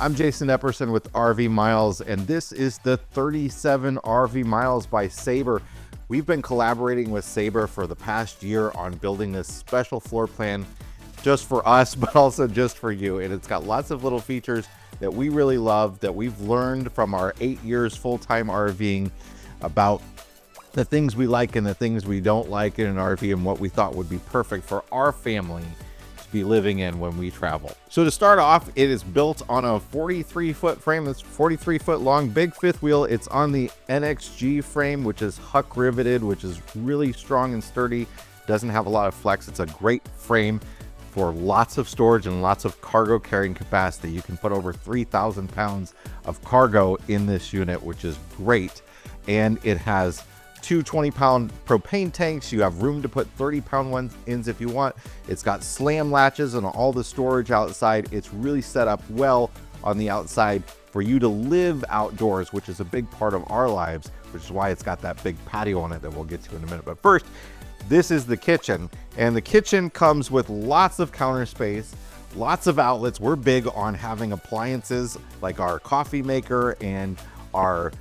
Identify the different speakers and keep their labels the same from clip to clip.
Speaker 1: I'm Jason Epperson with RV Miles, and this is the 37 RV Miles by Sabre. We've been collaborating with Sabre for the past year on building this special floor plan just for us, but also just for you. And it's got lots of little features that we really love, that we've learned from our 8 years full-time RVing about the things we like and the things we don't like in an RV and what we thought would be perfect for our family be living in when we travel. So to start off, it is built on a 43-foot frame that's 43 foot long, big fifth wheel. It's on the NXG frame, which is huck riveted, which is really strong and sturdy. Doesn't have a lot of flex. It's a great frame for lots of storage and lots of cargo carrying capacity. You can put over 3,000 pounds of cargo in this unit, which is great. And it has two 20-pound propane tanks. You have room to put 30-pound ones in if you want. It's got slam latches and all the storage outside. It's really set up well on the outside for you to live outdoors, which is a big part of our lives, which is why it's got that big patio on it that we'll get to in a minute. But first, this is the kitchen, and the kitchen comes with lots of counter space, lots of outlets. We're big on having appliances like our coffee maker and our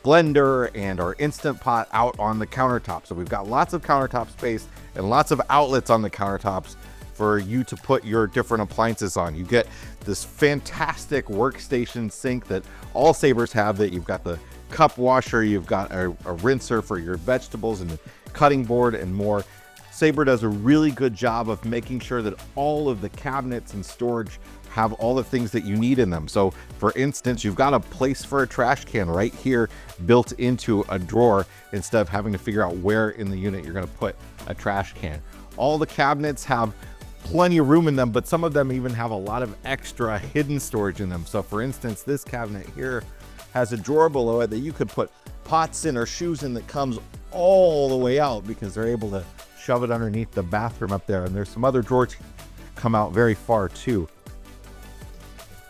Speaker 1: blender and our Instant Pot out on the countertop. So we've got lots of countertop space and lots of outlets on the countertops for you to put your different appliances on. You get this fantastic workstation sink that all Sabres have, that you've got the cup washer, you've got a rinser for your vegetables and a cutting board and more. Sabre does a really good job of making sure that all of the cabinets and storage have all the things that you need in them. So for instance, you've got a place for a trash can right here built into a drawer instead of having to figure out where in the unit you're going to put a trash can. All the cabinets have plenty of room in them, but some of them even have a lot of extra hidden storage in them. So for instance, this cabinet here has a drawer below it that you could put pots in or shoes in that comes all the way out, because they're able to shove it underneath the bathroom up there. And there's some other drawers come out very far too.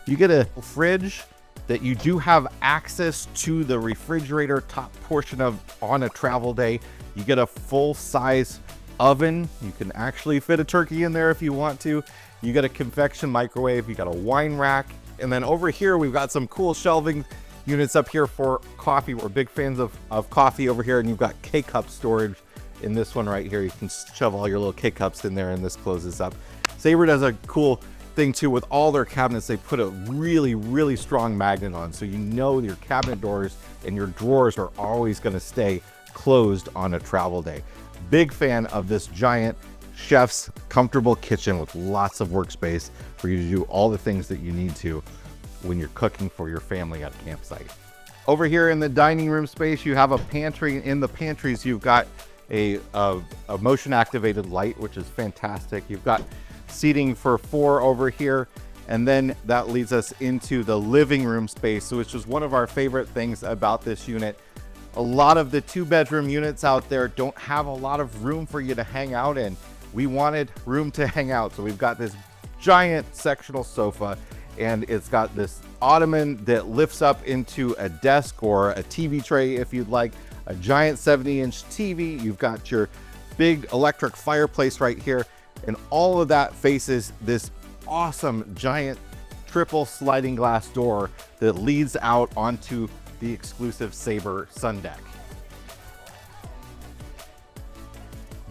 Speaker 1: You get a fridge that you do have access to the refrigerator top portion of on a travel day. You get a full-size oven. You can actually fit a turkey in there if you want to. You get a convection microwave. You got a wine rack. And then over here, we've got some cool shelving units up here for coffee. We're big fans of coffee over here. And you've got K-cup storage in this one right here. You can shove all your little K-cups in there and this closes up. Sabre does a cool thing too with all their cabinets. They put a really strong magnet on, so you know your cabinet doors and your drawers are always going to stay closed on a travel day. Big fan of this giant chef's comfortable kitchen with lots of workspace for you to do all the things that you need to when you're cooking for your family at a campsite. Over here in the dining room space, you have a pantry. In the pantries, you've got a motion activated light, which is fantastic. You've got seating for 4 over here, and then that leads us into the living room space, which is one of our favorite things about this unit. A lot of the 2-bedroom units out there don't have a lot of room for you to hang out in. We wanted room to hang out, so we've got this giant sectional sofa, and it's got this ottoman that lifts up into a desk or a TV tray if you'd like, a giant 70-inch TV. You've got your big electric fireplace right here, and all of that faces this awesome giant triple sliding glass door that leads out onto the exclusive Sabre sun deck.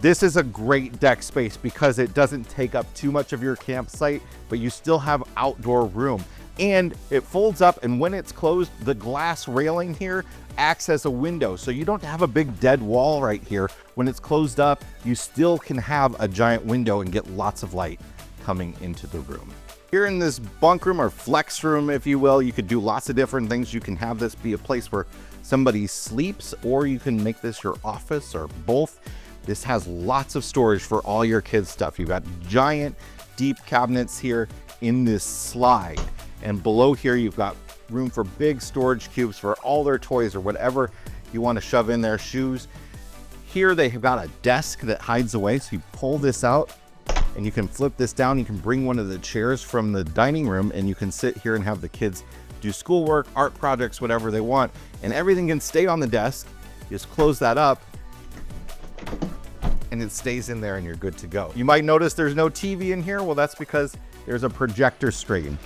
Speaker 1: This is a great deck space because it doesn't take up too much of your campsite, but you still have outdoor room. And it folds up, and when it's closed, the glass railing here acts as a window. So you don't have a big dead wall right here. When it's closed up, you still can have a giant window and get lots of light coming into the room. Here in this bunk room, or flex room, if you will, you could do lots of different things. You can have this be a place where somebody sleeps, or you can make this your office, or both. This has lots of storage for all your kids' stuff. You've got giant deep cabinets here in this slide. And below here, you've got room for big storage cubes for all their toys or whatever you want to shove in their shoes. Here they have got a desk that hides away. So you pull this out and you can flip this down. You can bring one of the chairs from the dining room and you can sit here and have the kids do schoolwork, art projects, whatever they want. And everything can stay on the desk. You just close that up and it stays in there and you're good to go. You might notice there's no TV in here. Well, that's because there's a projector screen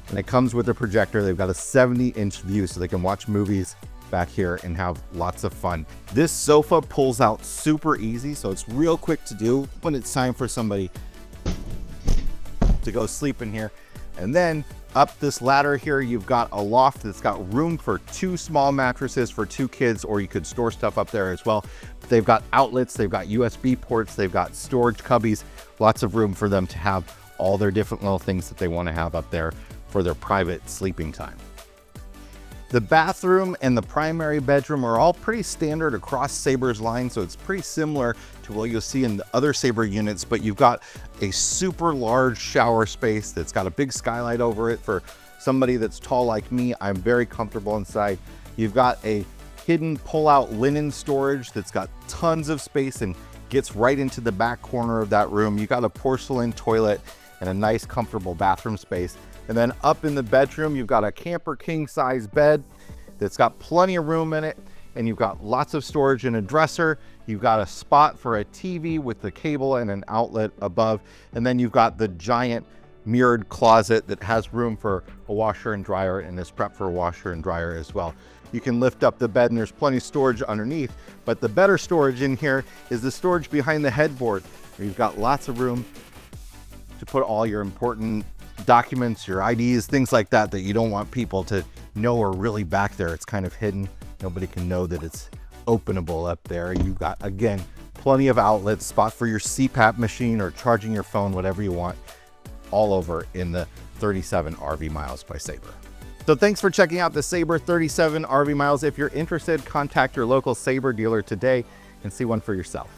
Speaker 1: And it comes with a projector. They've got a 70-inch view so they can watch movies back here and have lots of fun. This sofa pulls out super easy, so it's real quick to do when it's time for somebody to go sleep in here. And then up this ladder here, you've got a loft that's got room for 2 small mattresses for 2 kids, or you could store stuff up there as well. But they've got outlets, they've got USB ports, they've got storage cubbies, lots of room for them to have all their different little things that they want to have up there for their private sleeping time. The bathroom and the primary bedroom are all pretty standard across Sabre's line, so it's pretty similar to what you'll see in the other Sabre units, but you've got a super large shower space that's got a big skylight over it. For somebody that's tall like me, I'm very comfortable inside. You've got a hidden pull-out linen storage that's got tons of space and gets right into the back corner of that room. You got a porcelain toilet and a nice comfortable bathroom space. And then up in the bedroom, you've got a camper king size bed that's got plenty of room in it. And you've got lots of storage in a dresser. You've got a spot for a TV with the cable and an outlet above. And then you've got the giant mirrored closet that has room for a washer and dryer and is prepped for a washer and dryer as well. You can lift up the bed and there's plenty of storage underneath, but the better storage in here is the storage behind the headboard, where you've got lots of room to put all your important documents, your IDs, things like that you don't want people to know are really back there. It's kind of hidden. Nobody can know that it's openable up there. You've got, again, plenty of outlets, spot for your CPAP machine or charging your phone, whatever you want, all over in the 37 RV Miles by Sabre. So thanks for checking out the Sabre 37 RV Miles. If you're interested, contact your local Sabre dealer today and see one for yourself.